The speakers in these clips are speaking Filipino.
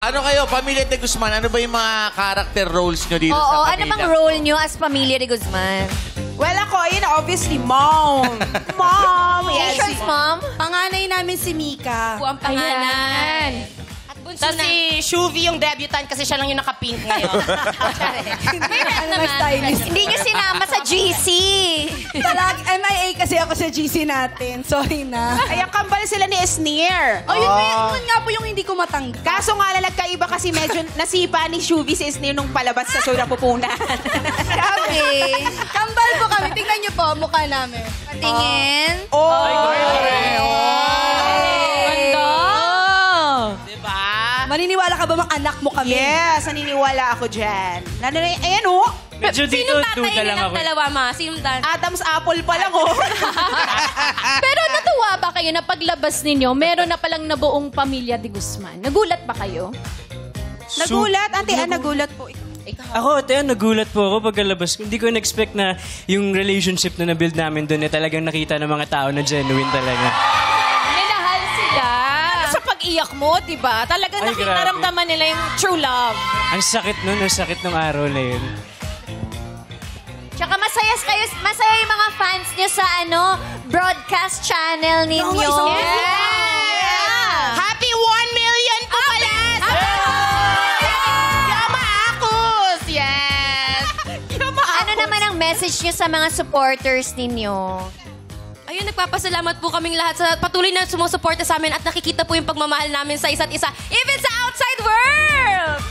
Ano kayo, Pamilya de Guzman? Ano ba yung mga character roles nyo dito sa Oo, pamilya? ano bang role nyo as Pamilya de Guzman? Well, ako, yun, obviously, mom. Mom. Yes. Asians, mom? Panganay namin si Mika. Ang pangalan. Tapos si Shuvi yung debutant kasi siya lang yung naka-pink ngayon. Hindi nyo sinama sa GC. MIA kasi ako sa GC natin. Sorry na. Ay, ang kambal sila ni Esnir. Oh, yun nga po yung hindi ko matanggap. Kaso nga lang, nagkaiba kasi medyo nasipa ni Shuvi si Esnir nung palabas sa Soda Pupunan. Grabe. Kambal po kami. Tingnan niyo po, mukha namin. Patingin. Maniniwala ka ba mga anak mo kami? Yes, naniniwala ako dyan. Ayan, oh. Medyo dito, Sinong tatay duda lang nilang ako. dalawa, ma? Sinong tatay? Adam's apple pa lang, oh. Pero natuwa ba kayo na paglabas ninyo, meron na palang nabuong Pamilya de Guzman? Nagulat ba kayo? Nagulat? Ante, nagulat po. Ako, Teo, nagulat po ako pagkalabas ko. Hindi ko na-expect na yung relationship na na-build namin doon talagang nakita ng mga tao na genuine talaga. Minahal sila. Sa pag-iyak mo, di ba? Talagang Ay, grabe. naramdaman nila yung true love. Ang sakit nun, ang sakit ng araw na yun. Tsaka masaya yung mga fans nyo sa broadcast channel ninyo. Happy 1 million po pala! Yama Akus! Yes! Ano naman ang message nyo sa mga supporters ninyo? Ayun, nagpapasalamat po kaming lahat sa patuloy na sumusuporta sa amin at nakikita po yung pagmamahal namin sa isa't isa, even sa outside world!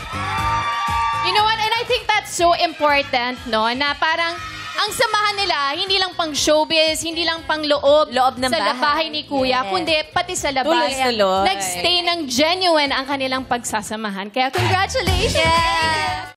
You know what? And I think that's so important, no? Na parang ang samahan nila, hindi lang pang showbiz, hindi lang pang loob ng sa bahay ni Kuya, Yes. kundi pati sa labas. Tuloy-tuloy. Nagstay ng genuine ang kanilang pagsasamahan. Kaya congratulations! Yes.